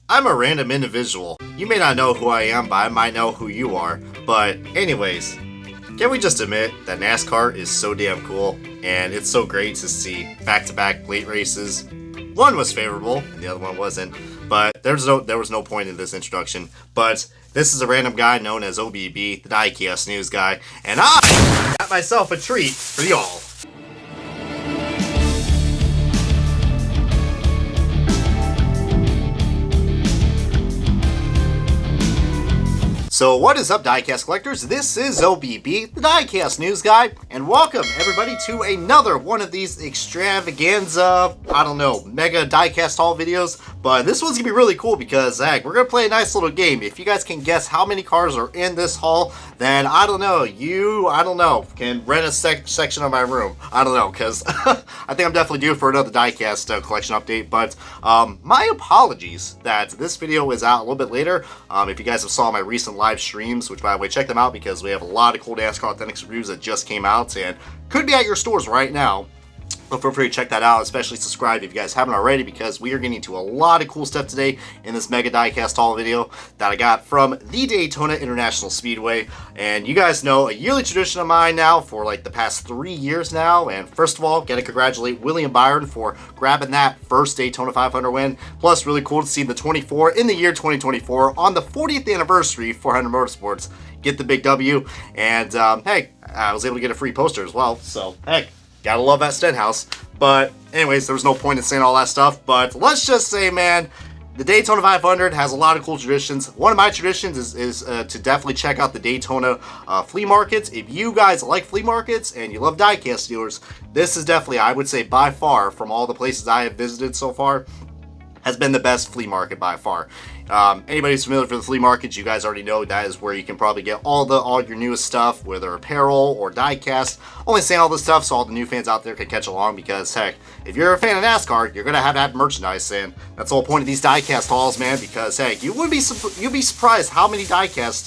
I'm a random individual. You may not know who I am, but I might know who you are. But anyways, can we just admit that NASCAR is so damn cool, and it's so great to see back-to-back late races. One was favorable, and the other one wasn't. But there was no point in this introduction. But this is a random guy known as OBB, the Diecast News guy, and I got myself a treat for y'all. So what is up, Diecast collectors? This is OBB, the Diecast News Guy, and welcome everybody to another one of these extravaganza, mega Diecast haul videos. But this one's gonna be really cool because, heck, we're gonna play a nice little game. If you guys can guess how many cars are in this haul, then you can rent a section of my room. I don't know, because I think I'm definitely due for another Diecast collection update. But my apologies that this video is out a little bit later. If you guys have saw my recent live streams, which by the way, check them out because we have a lot of cool NASCAR Authentics reviews that just came out and could be at your stores right now. So feel free to check that out, especially subscribe if you guys haven't already, because we are getting into a lot of cool stuff today in this mega diecast haul video that I got from the Daytona International Speedway. And you guys know, a yearly tradition of mine now for like the past 3 years now. And first of all, gotta congratulate William Byron for grabbing that first Daytona 500 win. Plus, really cool to see the 24 in the year 2024 on the 40th anniversary 400 Motorsports get the big W. And hey, I was able to get a free poster as well. So heck, gotta love that Stenhouse. But anyways, there was no point in saying all that stuff. But let's just say, man, the Daytona 500 has a lot of cool traditions. One of my traditions is to definitely check out the Daytona flea markets. If you guys like flea markets and you love diecast dealers, this is definitely, I would say, by far, from all the places I have visited so far, has been the best flea market by far. Anybody who's familiar with the flea markets, you guys already know that is where you can probably get all your newest stuff, whether apparel or diecast. Only saying all this stuff so all the new fans out there can catch along, because heck, if you're a fan of NASCAR, you're gonna have that merchandise, and that's the whole point of these diecast hauls, man. Because heck, you'd be surprised how many diecast,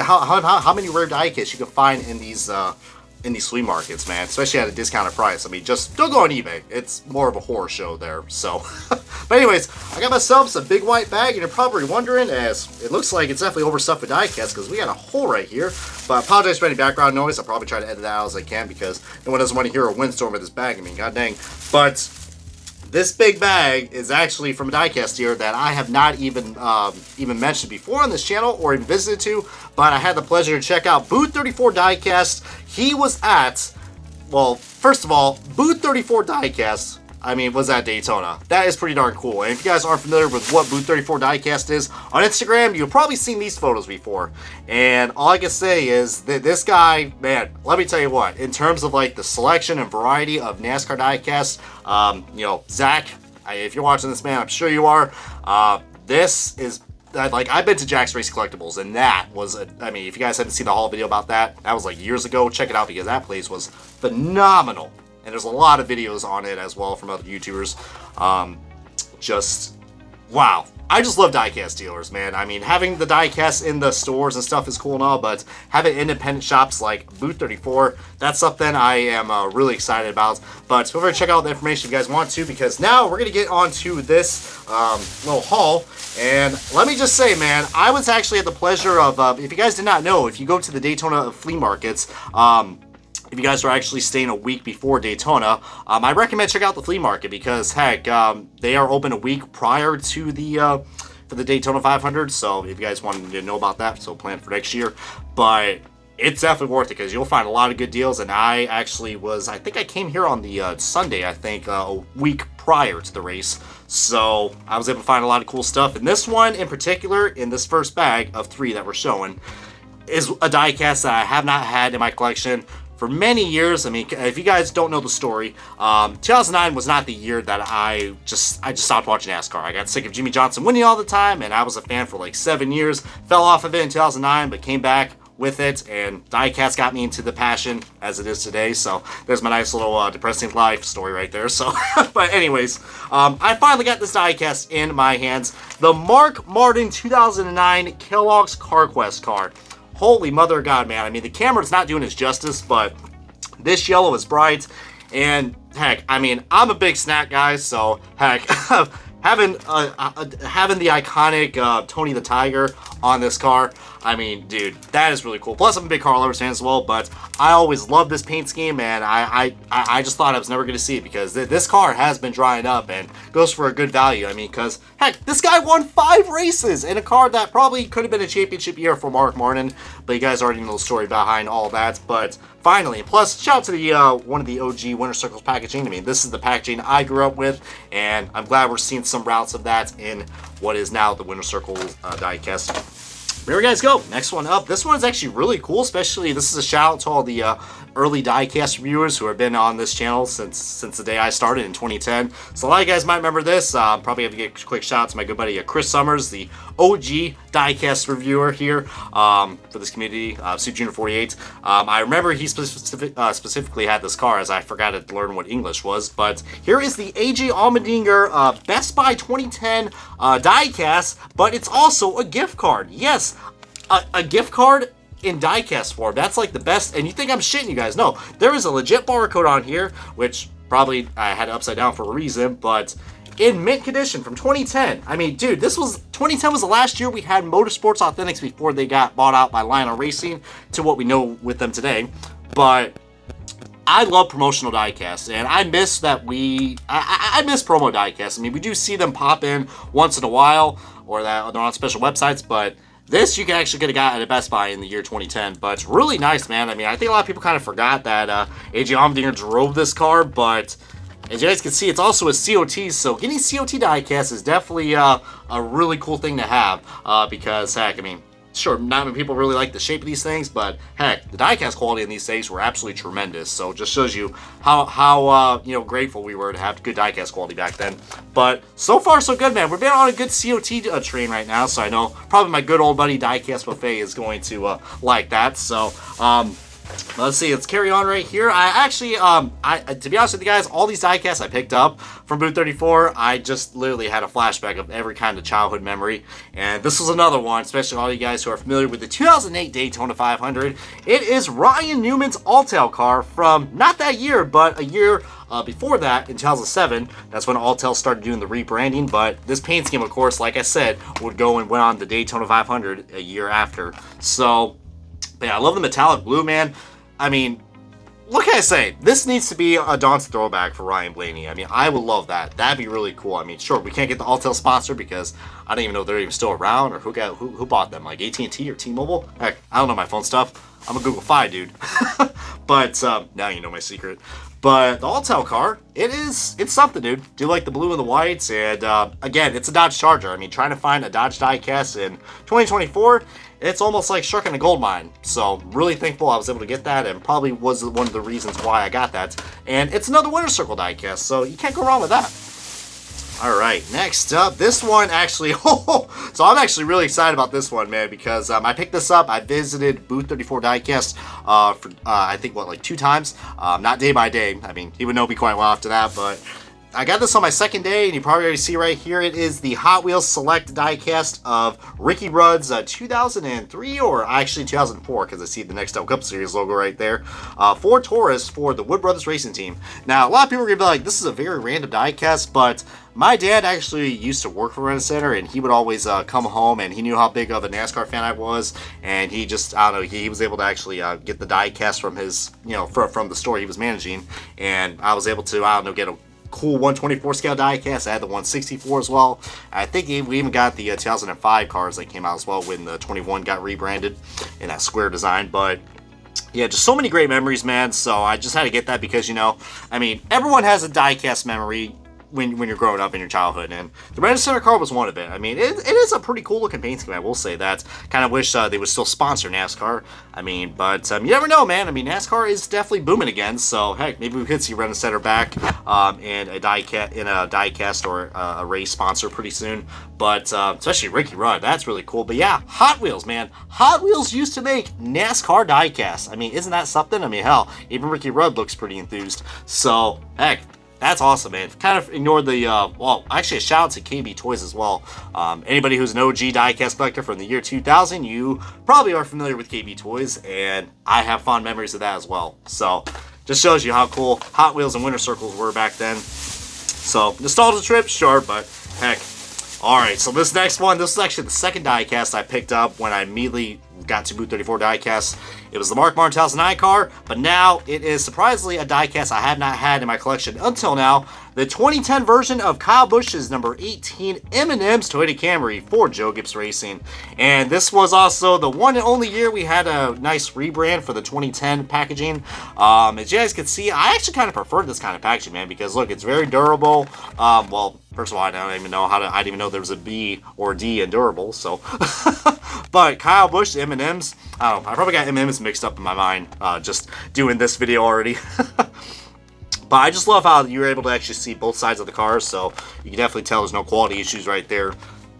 how many rare diecast you can find in these flea markets, man, especially at a discounted price. I mean, just don't go on eBay. It's more of a horror show there. So, but anyways, I got myself some big white bag, and you're probably wondering, as it looks like it's definitely overstuffed with diecast because we got a hole right here. But I apologize for any background noise. I'll probably try to edit that out as I can because no one doesn't want to hear a windstorm with this bag. I mean, god dang. But this big bag is actually from a diecast dealer that I have not even mentioned before on this channel or even visited to, but I had the pleasure to check out Booth 34 Diecast. He was at, well, first of all, Booth 34 Diecast, was at Daytona. That is pretty darn cool. And if you guys aren't familiar with what Booth 34 Diecast is, on Instagram, you've probably seen these photos before. And all I can say is that this guy, man, let me tell you what, in terms of like the selection and variety of NASCAR diecast, Zach, if you're watching this, man, I'm sure you are. This is, like, I've been to Jack's Race Collectibles, and that was, if you guys haven't seen the haul video about that, that was like years ago. Check it out because that place was phenomenal. And there's a lot of videos on it as well from other YouTubers. Just, wow. I just love diecast dealers, man. I mean, having the diecast in the stores and stuff is cool and all, but having independent shops like Booth 34, that's something I am really excited about. But feel free to check out the information if you guys want to, because now we're going to get on to this little haul. And let me just say, man, I was actually at the pleasure of, if you guys did not know, if you go to the Daytona flea markets, if you guys are actually staying a week before Daytona, I recommend check out the flea market because, heck, they are open a week prior to the for the Daytona 500. So if you guys wanted to know about that, so plan for next year. But it's definitely worth it because you'll find a lot of good deals. And I actually I think I came here on the Sunday, a week prior to the race. So I was able to find a lot of cool stuff. And this one in particular, in this first bag of 3 that we're showing, is a diecast that I have not had in my collection for many years. I mean, if you guys don't know the story, 2009 was not the year that I just stopped watching NASCAR. I got sick of Jimmy Johnson winning all the time, and I was a fan for like 7 years. Fell off of it in 2009, but came back with it, and diecast got me into the passion as it is today. So there's my nice little depressing life story right there. So, but anyways, I finally got this diecast in my hands. The Mark Martin 2009 Kellogg's CarQuest car. Holy mother of God, man. I mean, the camera's not doing its justice, but this yellow is bright. And heck, I'm a big snack guy, so heck, having the iconic Tony the Tiger on this car, I mean, dude, that is really cool. Plus, I'm a big car lovers fan as well, but I always loved this paint scheme, and I just thought I was never going to see it because this car has been drying up and goes for a good value. I mean, because, heck, this guy won 5 races in a car that probably could have been a championship year for Mark Martin, but you guys already know the story behind all that. But finally, plus, shout out to the one of the OG Winter Circles packaging. I mean, this is the packaging I grew up with, and I'm glad we're seeing some routes of that in what is now the Winter Circle diecast. There we guys go. Next one up. This one's actually really cool, especially this is a shout out to all the early diecast reviewers who have been on this channel since the day I started in 2010. So a lot of you guys might remember this. Probably have to get a quick shout out to my good buddy Chris Summers, the OG diecast reviewer here for this community, Super Junior 48. I remember he specifically had this car, as I forgot to learn what English was. But here is the AJ Allmendinger Best Buy 2010 diecast, but it's also a gift card. Yes, a gift card in diecast form. That's like the best. And you think I'm shitting you guys? No, there is a legit barcode on here, which probably I had it upside down for a reason, but in mint condition from 2010. I mean, dude, 2010 was the last year we had Motorsports Authentics before they got bought out by Lionel Racing to what we know with them today. But I love promotional diecasts, and I miss that I miss promo diecasts. I mean, we do see them pop in once in a while, or that they're on special websites, but this you can actually get a guy at a Best Buy in the year 2010, but it's really nice, man. I mean, I think a lot of people kind of forgot that AJ Allmendinger drove this car, but as you guys can see, it's also a COT, so getting COT diecast is definitely a really cool thing to have, because, heck, I mean, sure, not many people really like the shape of these things, but heck, the diecast quality in these things were absolutely tremendous. So it just shows you how grateful we were to have good diecast quality back then. But so far so good, man. We've been on a good COT train right now, so I know probably my good old buddy Diecast Buffet is going to like that. So let's see, let's carry on right here. I actually, to be honest with you guys, all these diecasts I picked up from Booth 34, I just literally had a flashback of every kind of childhood memory. And this was another one, especially all you guys who are familiar with the 2008 Daytona 500. It is Ryan Newman's Alltel car from not that year, but a year before that, in 2007. That's when Alltel started doing the rebranding. But this paint scheme, of course, like I said, would go and went on the Daytona 500 a year after. So, but yeah, I love the metallic blue, man. I mean, what can I say? This needs to be a Don's throwback for Ryan Blaney. I mean, I would love that. That'd be really cool. I mean, sure, we can't get the Alltel sponsor because I don't even know if they're even still around or who bought them, like AT&T or T-Mobile. Heck, I don't know my phone stuff. I'm a Google Fi dude. But now you know my secret. But the Alltel car, it's something, dude. Do like the blue and the whites, and again, it's a Dodge Charger. I mean, trying to find a Dodge diecast in 2024, it's almost like striking a gold mine. So really thankful I was able to get that, and probably was one of the reasons why I got that. And it's another Winter Circle diecast, so you can't go wrong with that. All right, next up, this one actually, so I'm actually really excited about this one, man, because I picked this up. I visited Booth 34 Diecast for, I think, like 2 times, not day by day. I mean, he would know me quite well after that, but I got this on my second day, and you probably already see right here, it is the Hot Wheels Select diecast of Ricky Rudd's 2003, or actually 2004, because I see the Next Up Cup Series logo right there, Ford Taurus for the Wood Brothers Racing Team. Now, a lot of people are going to be like, this is a very random diecast, but my dad actually used to work for Rent-A-Center, and he would always come home, and he knew how big of a NASCAR fan I was, and he just, I don't know, he was able to actually get the diecast from his, from the store he was managing, and I was able to, I don't know, get a cool 124 scale diecast. I had the 164 as well. I think we even got the 2005 cars that came out as well when the 21 got rebranded in that square design. But yeah, just so many great memories, man. So I just had to get that because, I mean, everyone has a diecast memory when you're growing up in your childhood, and the Rent-A-Center car was one of it. I mean, it is a pretty cool looking paint scheme, I will say that. Kind of wish they would still sponsor NASCAR. I mean, but you never know, man. I mean, NASCAR is definitely booming again, so heck, maybe we could see Rent-A-Center back in a diecast or a race sponsor pretty soon. But especially Ricky Rudd, that's really cool. But yeah, Hot Wheels, man. Hot Wheels used to make NASCAR diecasts. I mean, isn't that something? I mean, hell, even Ricky Rudd looks pretty enthused. So heck, that's awesome, man. Kind of ignored the, well, actually a shout out to KB Toys as well. Anybody who's an OG diecast collector from the year 2000, you probably are familiar with KB Toys, and I have fond memories of that as well. So, just shows you how cool Hot Wheels and Winter Circles were back then. So, nostalgia trip, sure, but heck. Alright, so this next one, this is actually the second diecast I picked up when I immediately got to Booth 34 diecast. It was the Mark Martin 2009 car, but now it is surprisingly a diecast I have not had in my collection until now. The 2010 version of Kyle Busch's number 18 M&M's Toyota Camry for Joe Gibbs Racing. And this was also the one and only year we had a nice rebrand for the 2010 packaging. As you guys can see, I actually kind of prefer this kind of packaging, man, because look, it's very durable. Well, first of all, I don't even know I didn't even know there was a B or D in durable, so. But Kyle Busch, M&M's, I don't know, I probably got M&M's mixed up in my mind, just doing this video already. But I just love how you're able to actually see both sides of the car, so you can definitely tell there's no quality issues right there.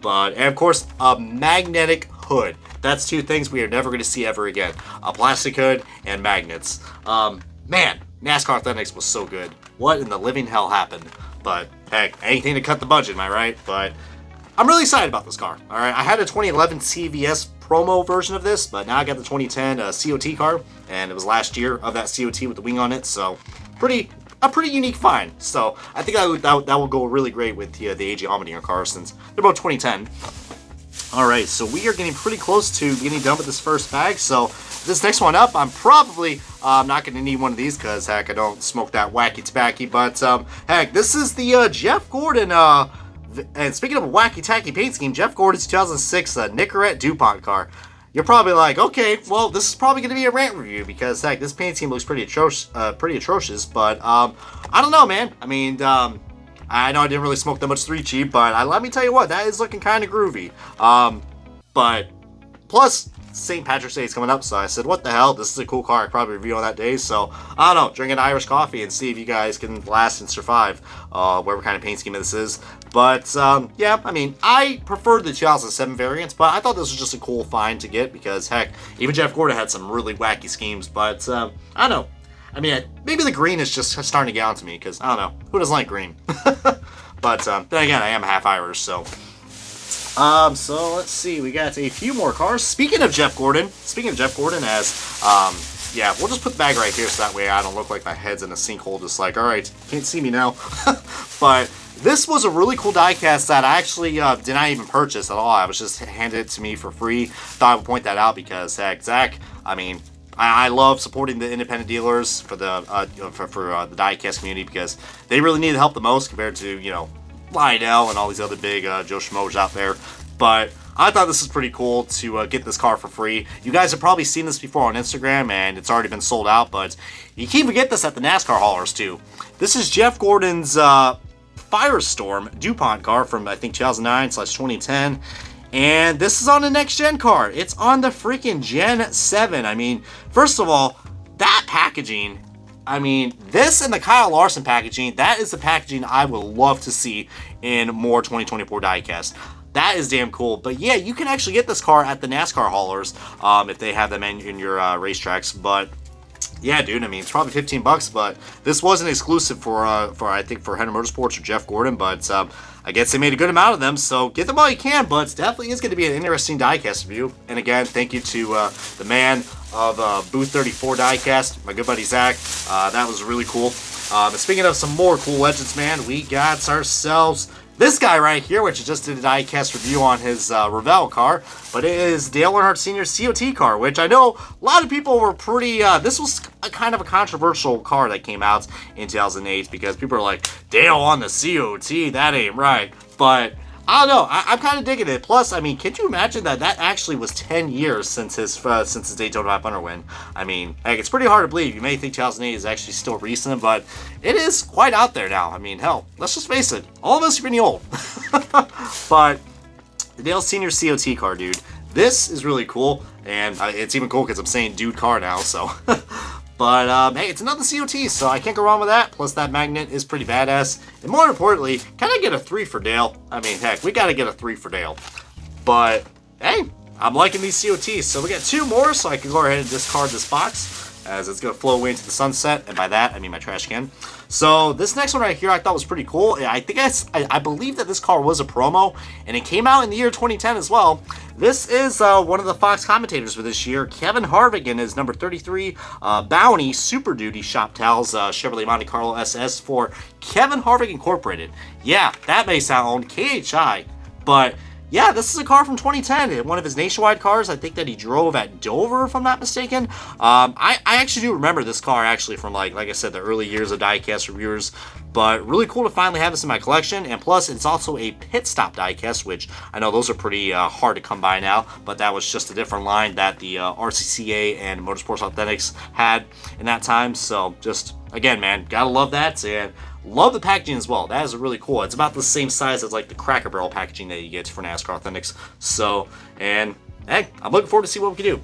And of course, a magnetic hood. That's two things we are never going to see ever again. A plastic hood and magnets. Man, NASCAR Authentics was so good. What in the living hell happened? But heck, anything to cut the budget, am I right? But I'm really excited about this car. All right, I had a 2011 CVS promo version of this, but now I got the 2010 COT car, and it was last year of that COT with the wing on it, so a pretty unique find. So I think that will go really great with the AG Allmendinger cars since they're both 2010. All right, so we are getting pretty close to getting done with this first bag. So this next one up, I'm probably not going to need one of these because, heck, I don't smoke that wacky tobacco. But, heck, this is the Jeff Gordon, and speaking of a wacky tacky paint scheme, Jeff Gordon's 2006 Nicorette DuPont car. You're probably like, okay, well, this is probably going to be a rant review because, heck, this paint scheme looks pretty atrocious. But, I don't know, man. I mean, I know I didn't really smoke that much 3 cheap, but let me tell you what, that is looking kind of groovy. But plus, St. Patrick's Day is coming up, so I said, what the hell, this is a cool car, I could probably review on that day. So I don't know, drink an Irish coffee and see if you guys can last and survive whatever kind of paint scheme this is. But yeah, I mean, I prefer the 2007 variants, but I thought this was just a cool find to get because, heck, even Jeff Gordon had some really wacky schemes. But I don't know, I mean, maybe the green is just starting to get on to me because, I don't know, who doesn't like green? But then again, I am half Irish, so. So let's see, we got a few more cars. Speaking of Jeff Gordon, yeah, we'll just put the bag right here so that way I don't look like my head's in a sinkhole just like, alright, can't see me now. But this was a really cool diecast that I actually did not even purchase at all. I was just handed it to me for free. Thought I would point that out because, heck, Zach, I mean, I love supporting the independent dealers for the the diecast community because they really need the help the most compared to, you know, Lionel and all these other big Joe Schmoes out there. But I thought this was pretty cool to get this car for free. You guys have probably seen this before on Instagram and it's already been sold out, but you can even get this at the NASCAR haulers too. This is Jeff Gordon's Firestorm DuPont car from I think 2009/2010. And this is on the next gen car. It's on the freaking Gen 7. I mean, first of all, that packaging, I mean, this and the Kyle Larson packaging, that is the packaging I would love to see in more 2024 diecast. That is damn cool. But yeah, you can actually get this car at the NASCAR haulers if they have them in your racetracks. But yeah, dude, I mean, it's probably $15, but this wasn't exclusive for I think for Henry Motorsports or Jeff Gordon, but I guess they made a good amount of them, so get them while you can, but it definitely is going to be an interesting diecast review. And again, thank you to the man of Booth 34 diecast, my good buddy Zach. That was really cool. And speaking of some more cool legends, man, we got ourselves this guy right here, which just did a diecast review on his Revell car, but it is Dale Earnhardt Sr.'s COT car, which I know a lot of people were pretty, this was a kind of a controversial car that came out in 2008, because people are like, Dale on the COT, that ain't right. But I don't know, I'm kind of digging it. Plus, I mean, can you imagine that actually was 10 years since his Daytona 500 win? I mean, heck, it's pretty hard to believe. You may think 2008 is actually still recent, but it is quite out there now. I mean, hell, let's just face it. All of us are getting old. But the Dale Sr. COT car, dude, this is really cool. And it's even cool because I'm saying dude car now, so. But, hey, it's another COT, so I can't go wrong with that. Plus, that magnet is pretty badass. And more importantly, can I get a 3 for Dale? I mean, heck, we gotta get a 3 for Dale. But, hey, I'm liking these COTs. So we got 2 more, so I can go ahead and discard this box. as it's going to flow away into the sunset, and by that I mean my trash can. So this next one right here I thought was pretty cool. I believe that this car was a promo, and it came out in the year 2010 as well. This is one of the Fox commentators for this year, Kevin Harvick, his number 33 Bounty Super Duty Shop Towels Chevrolet Monte Carlo SS for Kevin Harvick Incorporated. Yeah, that may sound KHI, but yeah, this is a car from 2010, one of his nationwide cars. I think that he drove at Dover, if I'm not mistaken. I actually do remember this car actually from like I said, the early years of diecast reviewers. But really cool to finally have this in my collection, and plus it's also a pit stop diecast, which I know those are pretty hard to come by now, but that was just a different line that the RCCA and Motorsports Authentics had in that time. So just, again, man, gotta love that, and love the packaging as well. That is really cool. It's about the same size as like the Cracker Barrel packaging that you get for NASCAR Authentics. So, and hey, I'm looking forward to see what we can do.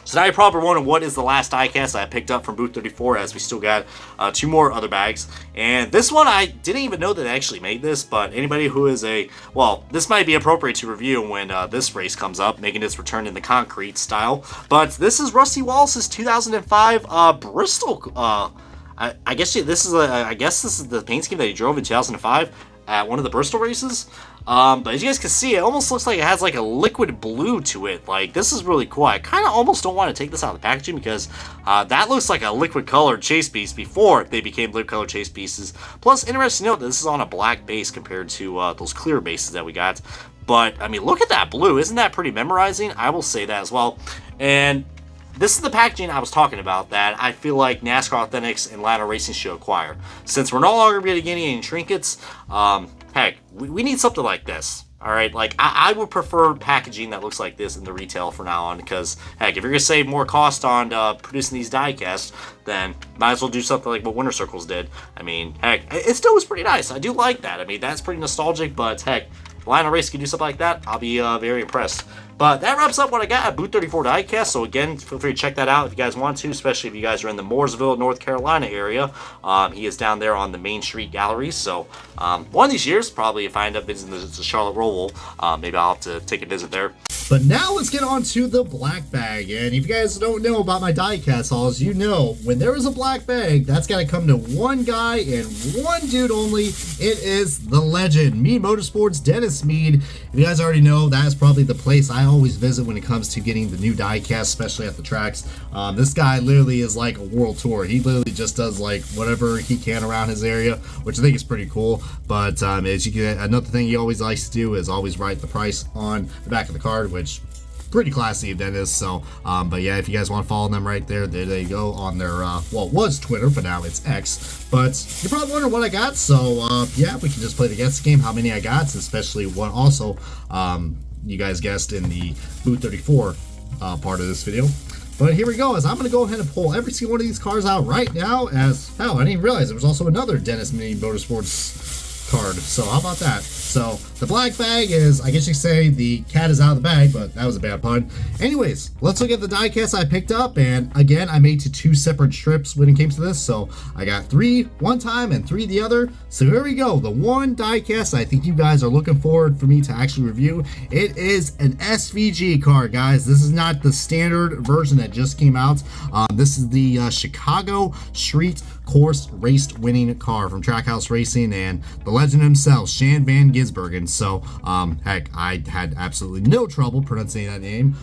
So now you're probably wondering what is the last diecast I picked up from Booth 34, as we still got 2 more other bags. And this one, I didn't even know that they actually made this, but anybody who is well, this might be appropriate to review when this race comes up, making its return in the concrete style. But this is Rusty Wallace's 2005 Bristol. I guess this is the paint scheme that he drove in 2005 at one of the Bristol races. But as you guys can see, it almost looks like it has like a liquid blue to it. Like, this is really cool. I kind of almost don't want to take this out of the packaging because that looks like a liquid colored chase piece before they became liquid colored chase pieces. Plus, interesting to note that this is on a black base compared to those clear bases that we got. But I mean, look at that blue. Isn't that pretty memorizing? I will say that as well. And this is the packaging I was talking about that I feel like NASCAR Authentics and Atlanta Racing should acquire. Since we're no longer going to be getting any trinkets, heck, we need something like this. All right, like I would prefer packaging that looks like this in the retail from now on, because heck, if you're gonna save more cost on producing these diecasts, then might as well do something like what Winter Circles did. I mean, heck, it still was pretty nice. I do like that. I mean, that's pretty nostalgic, but heck, if Atlanta Racing can do something like that, I'll be very impressed. But that wraps up what I got at Booth 34 Diecast. So again, feel free to check that out if you guys want to, especially if you guys are in the Mooresville, North Carolina area. He is down there on the Main Street Gallery. So one of these years, probably if I end up visiting the Charlotte Roval, maybe I'll have to take a visit there. But now let's get on to the black bag. And if you guys don't know about my diecast hauls, you know when there is a black bag, that's got to come to one guy and one dude only. It is the legend, Mead Motorsports, Dennis Mead. If you guys already know, that is probably the place I always visit when it comes to getting the new diecast, especially at the tracks. This guy literally is like a world tour. He literally just does like whatever he can around his area, which I think is pretty cool. But as you get, another thing he always likes to do is always write the price on the back of the card, which pretty classy of Dennis. So but yeah, if you guys want to follow them right there you go on their well, it was Twitter, but now it's X. But you're probably wondering what I got, so yeah, we can just play the guess game, how many I got, especially what also you guys guessed in the Booth 34 part of this video. But here we go, as I'm going to go ahead and pull every single one of these cars out right now. As hell, I didn't even realize there was also another Dennis Mead Motorsports card, so how about that? So the black bag is, I guess you could say, the cat is out of the bag, but that was a bad pun. Anyways, let's look at the diecast I picked up, and again, I made to 2 separate strips when it came to this, so I got 3 one time and 3 the other. So here we go, the one diecast I think you guys are looking forward for me to actually review. It is an SVG car, guys. This is not the standard version that just came out. This is the Chicago Street Course race winning car from Trackhouse Racing and the legend himself, Shan Van Gisbergen. So heck, I had absolutely no trouble pronouncing that name.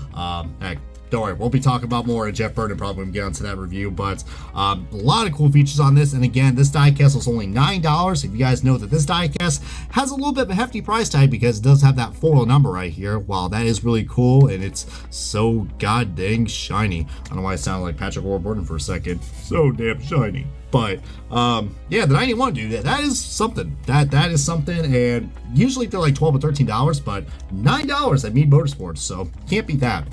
Heck, don't worry, we'll be talking about more at Jeff Burton probably when we get onto that review. But a lot of cool features on this. And again, this diecast was only $9. If you guys know that this diecast has a little bit of a hefty price tag because it does have that foil number right here. Wow, that is really cool, and it's so god dang shiny. I don't know why I sounded like Patrick Warburton for a second. So damn shiny. But yeah, the 91, dude, that is something. That is something. And usually they're like $12 or $13, but $9 at Mead Motorsports, so can't beat that.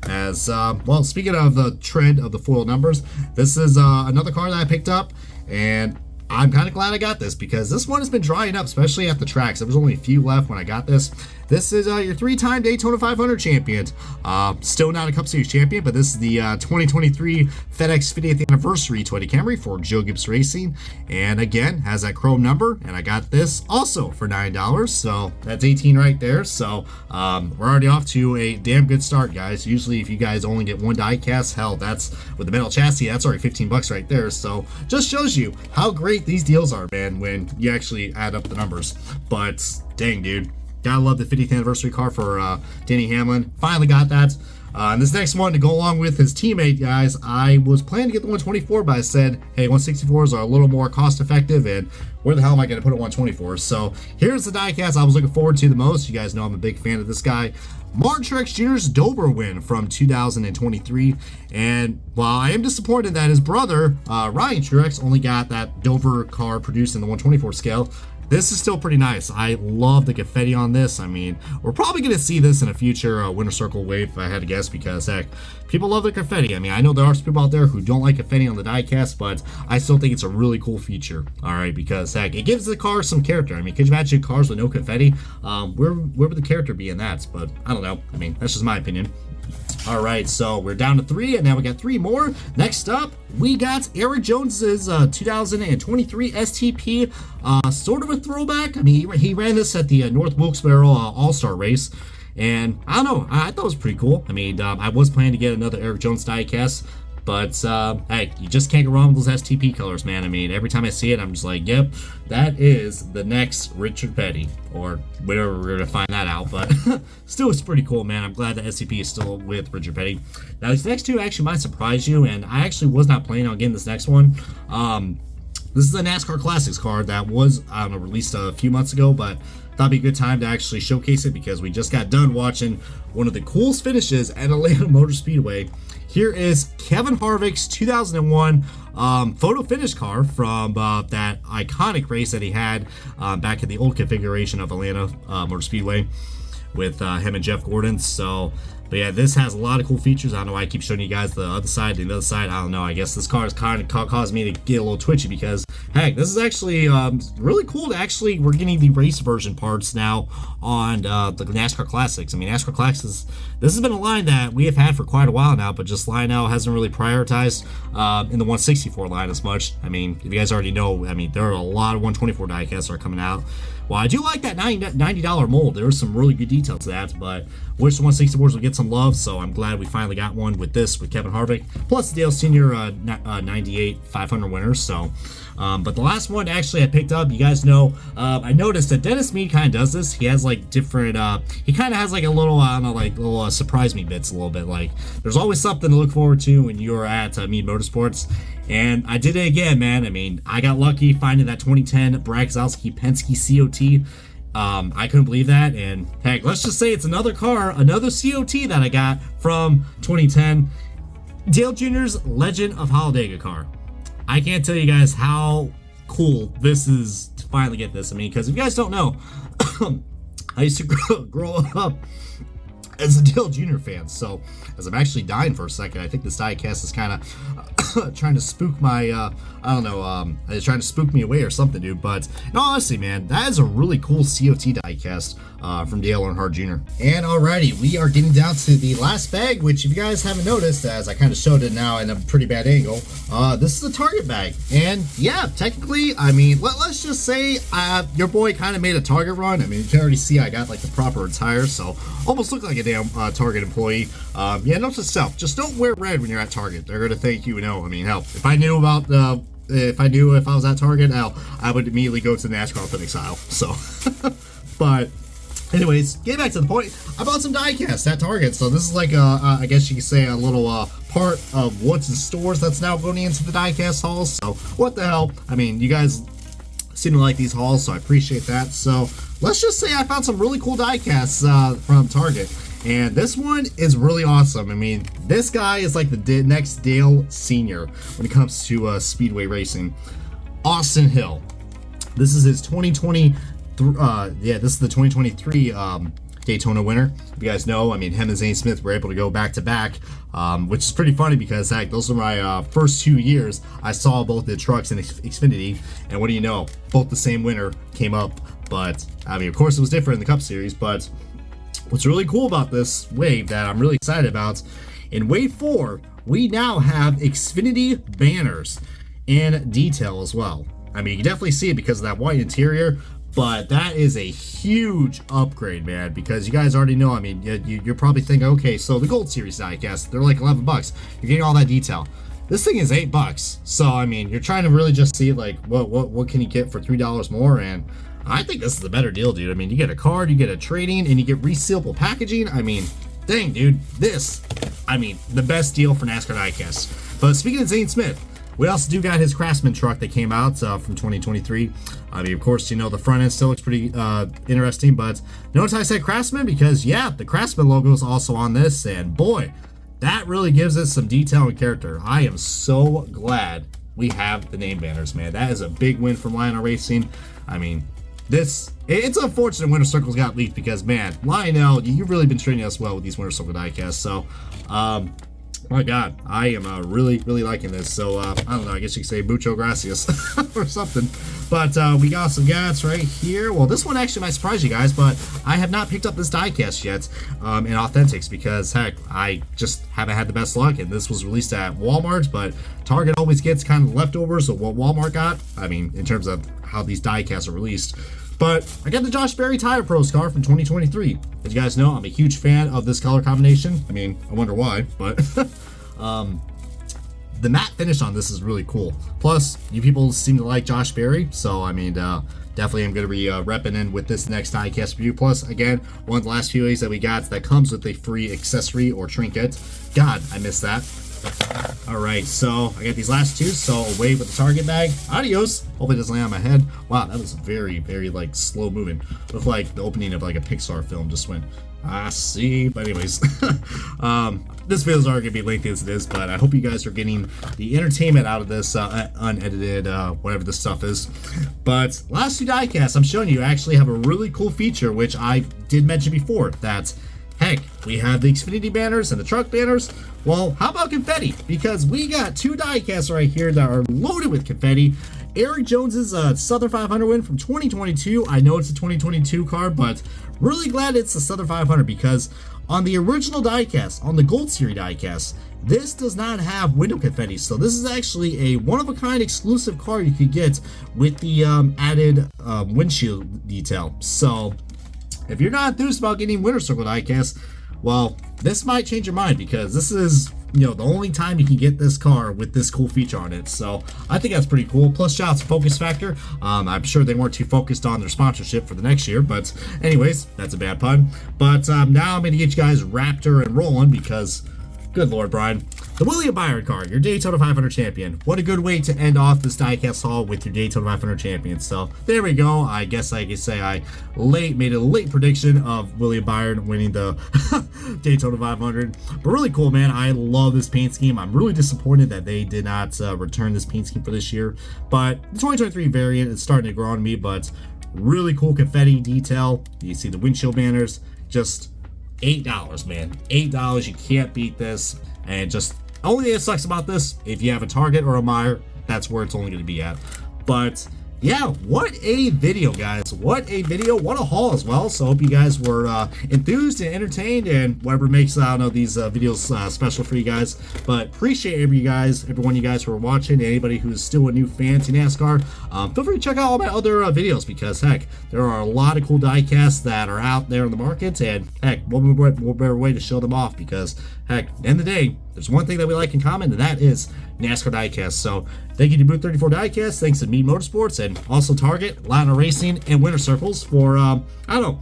As well, speaking of the trend of the foil numbers, this is another car that I picked up, and I'm kind of glad I got this because this one has been drying up, especially at the tracks. There was only a few left when I got this. this is your 3-time Daytona 500 champion. Still not a Cup Series champion, but this is the 2023 FedEx 50th Anniversary Toyota Camry for Joe Gibbs Racing. And again, has that chrome number, and I got this also for $9, so that's 18 right there. So we're already off to a damn good start, guys. Usually if you guys only get one die cast, hell, that's with the metal chassis, that's already 15 bucks right there. So just shows you how great these deals are, man, when you actually add up the numbers. But dang, dude, gotta love the 50th anniversary car for Denny Hamlin. Finally got that. And this next one to go along with his teammate, guys, I was planning to get the 124, but I said, hey, 164s are a little more cost effective, and where the hell am I going to put a 124? So here's the diecast I was looking forward to the most. You guys know I'm a big fan of this guy. Martin Truex Jr.'s Dover win from 2023. And while I am disappointed that his brother, Ryan Truex, only got that Dover car produced in the 124 scale, this is still pretty nice. I love the confetti on this. I mean, we're probably going to see this in a future Winter Circle wave, if I had to guess, because, heck, people love the confetti. I mean, I know there are some people out there who don't like confetti on the diecast, but I still think it's a really cool feature, all right, because, heck, it gives the car some character. I mean, could you imagine cars with no confetti? Where would the character be in that? But I don't know. I mean, that's just my opinion. All right, so we're down to 3, and now we got 3 more. Next up, we got Erik Jones's 2023 STP, sort of a throwback. I mean, he ran this at the North Wilkes-Barre All-Star race, and I don't know, I thought it was pretty cool. I mean, I was planning to get another Erik Jones diecast, but hey, you just can't go wrong with those STP colors, man. I mean, every time I see it, I'm just like, yep, that is the next Richard Petty, or whatever, we're gonna find that out. But still, it's pretty cool, man. I'm glad that STP is still with Richard Petty. Now, these next two actually might surprise you, and I actually was not planning on getting this next one. This is a NASCAR Classics card that was released a few months ago, but thought it'd be a good time to actually showcase it because we just got done watching one of the coolest finishes at Atlanta Motor Speedway. Here is Kevin Harvick's 2001 photo finish car from that iconic race that he had back in the old configuration of Atlanta Motor Speedway with him and Jeff Gordon. So, but yeah, this has a lot of cool features. I don't know why I keep showing you guys the other side and the other side. I don't know. I guess this car has kind of caused me to get a little twitchy because, heck, this is actually really cool. We're getting the race version parts now on the NASCAR Classics. I mean, NASCAR Classics, this has been a line that we have had for quite a while now, but just Lionel hasn't really prioritized in the 164 line as much. I mean, if you guys already know, I mean, there are a lot of 124 diecasts that are coming out. Well, I do like that $90 mold. There was some really good details to that, but wish the 164s would get some love, so I'm glad we finally got one with this, with Kevin Harvick, plus the Dale Sr. 98 500 winners. So, but the last one actually I picked up, you guys know, I noticed that Dennis Mead kind of does this. He has like different, he kind of has like a little, I don't know, like little surprise me bits a little bit. Like, there's always something to look forward to when you're at Mead Motorsports. And I did it again, man. I mean, I got lucky finding that 2010 Brad Keselowski Penske COT. I couldn't believe that. And heck, let's just say it's another car, another COT that I got from 2010. Dale Jr.'s Legend of Talladega car. I can't tell you guys how cool this is to finally get this. I mean, because if you guys don't know, I used to grow up as a Dale Jr. fan, so as I'm actually dying for a second, I think this diecast is kind of trying to spook my, I don't know, it's trying to spook me away or something, dude. But no, honestly, man, that is a really cool COT diecast from Dale Earnhardt Jr. And alrighty, we are getting down to the last bag, which if you guys haven't noticed, as I kind of showed it now in a pretty bad angle, this is a Target bag. And yeah, technically, I mean, let's just say your boy kind of made a Target run. I mean, you can already see I got like the proper attire, so almost look like a damn Target employee. Yeah, note to self, just don't wear red when you're at Target. They're gonna thank you. No, I mean, hell, if I knew if I was at Target, hell, I would immediately go to the NASCAR Clinics aisle. So, but anyways, getting back to the point, I bought some diecasts at Target. So this is like I guess you could say a little part of what's in stores that's now going into the diecast hauls. So what the hell? I mean, you guys seem to like these hauls, so I appreciate that. So let's just say I found some really cool diecasts from Target. And this one is really awesome. I mean, this guy is like the next Dale Sr. when it comes to speedway racing. Austin Hill. This is his 2020. This is the 2023 Daytona winner. If you guys know, I mean, him and Zane Smith were able to go back to back, which is pretty funny because heck, those were my first 2 years. I saw both the trucks in Xfinity, and what do you know? Both the same winner came up, but I mean, of course, it was different in the Cup Series, but what's really cool about this wave that I'm really excited about, in wave 4, we now have Xfinity banners in detail as well. I mean, you can definitely see it because of that white interior, but that is a huge upgrade, man, because you guys already know, I mean, you're probably thinking, okay, so the Gold Series diecast, they're like 11 bucks. You're getting all that detail. This thing is 8 bucks. So, I mean, you're trying to really just see, like, what can you get for $3 more, and I think this is a better deal, dude. I mean, you get a card, you get a trading, and you get resealable packaging. I mean, dang, dude, the best deal for NASCAR diecasts. But speaking of Zane Smith, we also do got his Craftsman truck that came out from 2023. I mean, of course, you know, the front end still looks pretty interesting, but notice I said Craftsman because, yeah, the Craftsman logo is also on this, and boy, that really gives us some detail and character. I am so glad we have the name banners, man. That is a big win from Lionel Racing. I mean, it's unfortunate Winter Circle's got leaked because, man, Lionel, you've really been treating us well with these Winter Circle diecasts, so, my God, I am really liking this. So, I don't know, I guess you could say mucho gracias or something. But we got some guys right here. Well, this one actually might surprise you guys, but I have not picked up this diecast yet in Authentics because, heck, I just haven't had the best luck. And this was released at Walmart, but Target always gets kind of leftovers of what Walmart got. I mean, in terms of how these diecasts are released. But I got the Josh Berry Tire Pros car from 2023. As you guys know, I'm a huge fan of this color combination. I mean, I wonder why, but the matte finish on this is really cool. Plus, you people seem to like Josh Berry, so I mean, definitely I'm going to be repping in with this next diecast review. Plus, again, one of the last few A's that we got that comes with a free accessory or trinket. God, I missed that. All right, so I got these last two, so away with the Target bag. Adios. Hope it doesn't land on my head. Wow, that was very like slow moving. Looked like the opening of like a Pixar film just went, I see. But anyways, this video is already gonna be lengthy as it is, but I hope you guys are getting the entertainment out of this unedited, whatever this stuff is. But last two diecasts I'm showing you actually have a really cool feature, which I did mention before, that heck, we have the Xfinity banners and the truck banners. Well, how about confetti? Because we got two diecasts right here that are loaded with confetti. Eric Jones's Southern 500 win from 2022. I know it's a 2022 card, but really glad it's the Southern 500 because on the original diecast, on the Gold Series diecast, this does not have window confetti. So this is actually a one-of-a-kind exclusive card you could get with the added windshield detail. So if you're not enthused about getting Winter Circle diecast, well, this might change your mind because this is, you know, the only time you can get this car with this cool feature on it. So I think that's pretty cool. Plus, shout out to Focus Factor. I'm sure they weren't too focused on their sponsorship for the next year, but anyways, that's a bad pun. But now I'm going to get you guys Raptor and rolling because, good Lord, Brian. The William Byron card, your Daytona 500 champion. What a good way to end off this diecast haul with your Daytona 500 champion. So there we go. I guess I could say I made a late prediction of William Byron winning the Daytona 500. But really cool, man. I love this paint scheme. I'm really disappointed that they did not return this paint scheme for this year. But the 2023 variant is starting to grow on me. But really cool confetti detail. You see the windshield banners. Just $8, man. $8. You can't beat this. And just only thing that sucks about this, if you have a Target or a Meijer, that's where it's only going to be at. But yeah, what a video, guys. What a video. What a haul as well. So I hope you guys were enthused and entertained and whatever makes, I don't know, these videos special for you guys. But appreciate every one of you guys who are watching. Anybody who's still a new fan to NASCAR, feel free to check out all my other videos because, heck, there are a lot of cool diecasts that are out there in the market. And, heck, what better way to show them off because, heck, at the end of the day, there's one thing that we like in common, and that is NASCAR diecast. So thank you to Booth 34 Diecast, thanks to Me Motorsports, and also Target, Lionel Racing, and Winter Circles for, I don't know,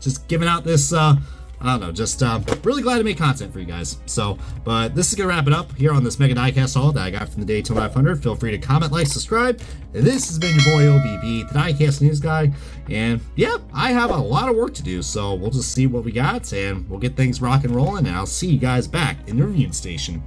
just giving out this, I don't know, just really glad to make content for you guys. So, but this is going to wrap it up here on this Mega Diecast haul that I got from the Daytona 500. Feel free to comment, like, subscribe. And this has been your boy OBB, the Diecast News Guy. And yeah, I have a lot of work to do, so we'll just see what we got, and we'll get things rock and rolling, and I'll see you guys back in the reviewing station.